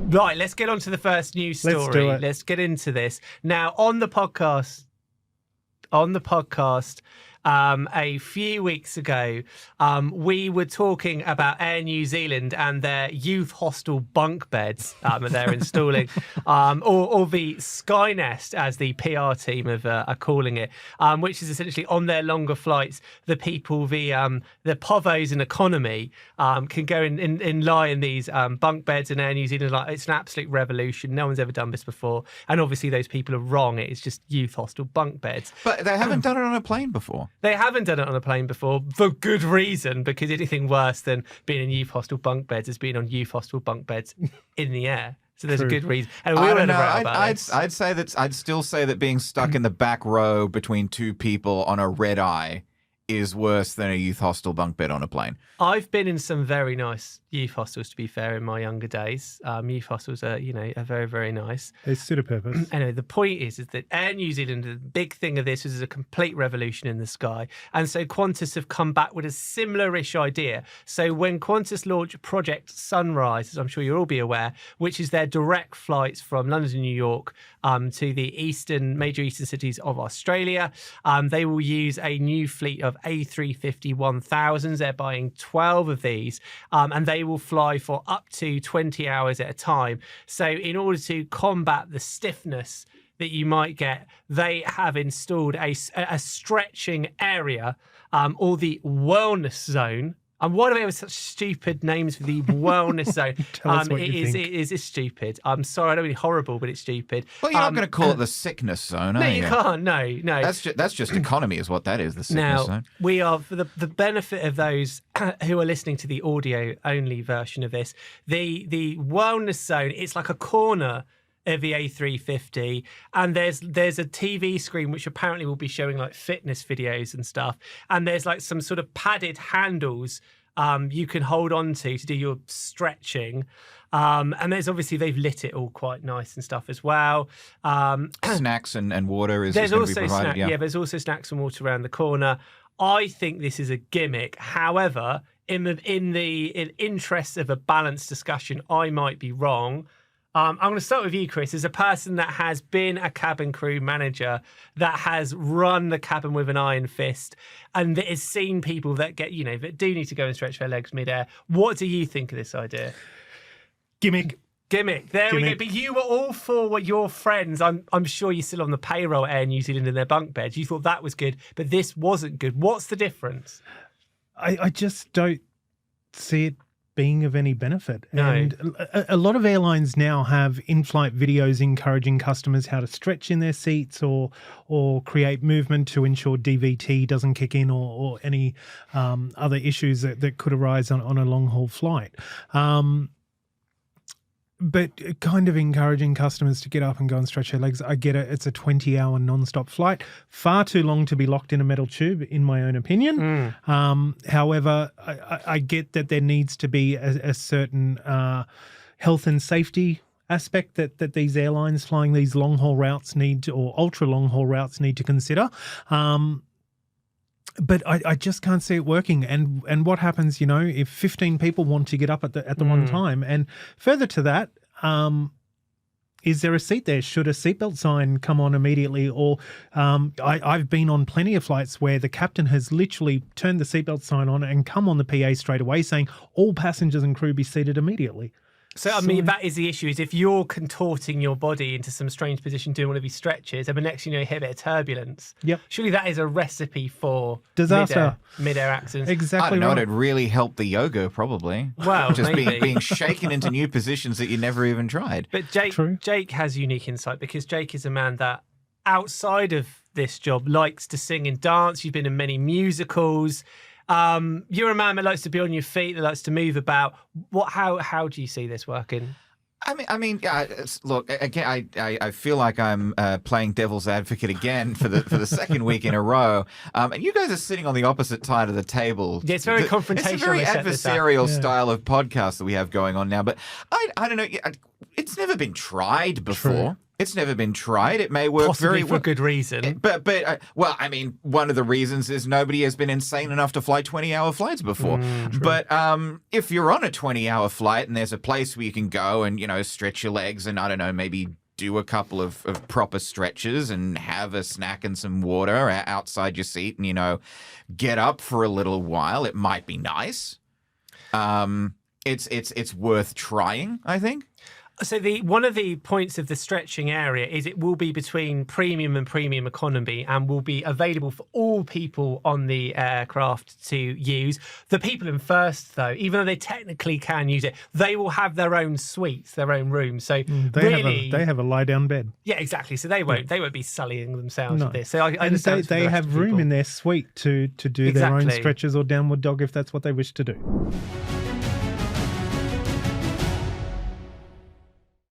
Right, let's get on to the first news story. Let's do it. Let's get into this. Now, on the podcast, a few weeks ago, we were talking about Air New Zealand and their youth hostel bunk beds that they're installing, or the Skynest, as the PR team are calling it, which is essentially on their longer flights, the people, the povos in economy can go and lie in these bunk beds in Air New Zealand. Like, it's an absolute revolution. No one's ever done this before. And obviously those people are wrong. It's just youth hostel bunk beds. But they haven't done it on a plane before. They haven't done it on a plane before for good reason, because anything worse than being in youth hostel bunk beds is being on youth hostel bunk beds in the air. So there's a good reason. And we I all don't know know. about I'd still say that being stuck in the back row between two people on a red eye is worse than a youth hostel bunk bed on a plane. I've been in some very nice youth hostels, to be fair, in my younger days. Youth hostels are very, very nice. They suit a purpose. Anyway, the point is that Air New Zealand, the big thing of this is a complete revolution in the sky. And so Qantas have come back with a similar-ish idea. So when Qantas launched Project Sunrise, as I'm sure you'll all be aware, which is their direct flights from London to New York to the major eastern cities of Australia, they will use a new fleet of A350-1000s. They're buying 12 of these, and they will fly for up to 20 hours at a time. So in order to combat the stiffness that you might get, they have installed a stretching area, or the wellness zone. And why do they have such stupid names for the wellness zone? It is stupid. I'm sorry, I don't mean horrible, but it's stupid. Well, you're not going to call it the sickness zone, are you? No, you can't. No. That's just economy is what that is, the sickness zone. We are, for the benefit of those who are listening to the audio-only version of this, the wellness zone, it's like a corner of the A350, and there's a TV screen which apparently will be showing like fitness videos and stuff, and there's like some sort of padded handles you can hold on to do your stretching, and there's obviously they've lit it all quite nice and stuff as well. Snacks and water is going to be provided. There's also snacks and water around the corner. I think this is a gimmick. However, in interest of a balanced discussion, I might be wrong. I'm going to start with you, Chris. As a person that has been a cabin crew manager, that has run the cabin with an iron fist, and that has seen people that that do need to go and stretch their legs midair, what do you think of this idea? Gimmick. There we go. But you were all for what your friends, I'm sure you're still on the payroll at Air New Zealand in their bunk beds. You thought that was good, but this wasn't good. What's the difference? I just don't see it being of any benefit. No. And a lot of airlines now have in-flight videos encouraging customers how to stretch in their seats or create movement to ensure DVT doesn't kick in or any other issues that could arise on a long-haul flight. But kind of encouraging customers to get up and go and stretch their legs. I get it. It's a 20-hour non-stop flight. Far too long to be locked in a metal tube, in my own opinion. However, I get that there needs to be a certain health and safety aspect that these airlines flying these long-haul routes or ultra-long-haul routes need to consider. But I just can't see it working. And what happens, if 15 people want to get up at the one time? And further to that, is there a seat there? Should a seatbelt sign come on immediately? Or I've been on plenty of flights where the captain has literally turned the seatbelt sign on and come on the PA straight away saying all passengers and crew be seated immediately. So, I mean, that is the issue, is if you're contorting your body into some strange position doing one of these stretches, and the next thing you hit a bit of turbulence. Yep. Surely that is a recipe for disaster. Mid-air accidents. Exactly. I don't know. It'd really help the yoga, probably. Well, just maybe. being shaken into new positions that you never even tried. But Jake has unique insight, because Jake is a man that, outside of this job, likes to sing and dance. You've been in many musicals. You're a man that likes to be on your feet, that likes to move about. How do you see this working? I mean, look, again, I feel like I'm playing devil's advocate again for the second week in a row, and you guys are sitting on the opposite side of the table. Yeah, it's very confrontational. It's a very adversarial style of podcast that we have going on now. But I don't know. It's never been tried before. It's never been tried. It may work Possibly very for well. good reason. But well, I mean, one of the reasons is nobody has been insane enough to fly 20-hour flights before. But if you're on a 20-hour flight and there's a place where you can go and, stretch your legs and, I don't know, maybe do a couple of proper stretches and have a snack and some water outside your seat and, get up for a little while, it might be nice. It's worth trying, I think. So one of the points of the stretching area is it will be between premium and premium economy and will be available for all people on the aircraft to use. The people in first, though, even though they technically can use it, they will have their own suites, their own rooms. So they have a lie-down bed. Yeah, exactly. So they won't be sullying themselves with this. So I And understand they have room in their suite to do their own stretches or downward dog if that's what they wish to do.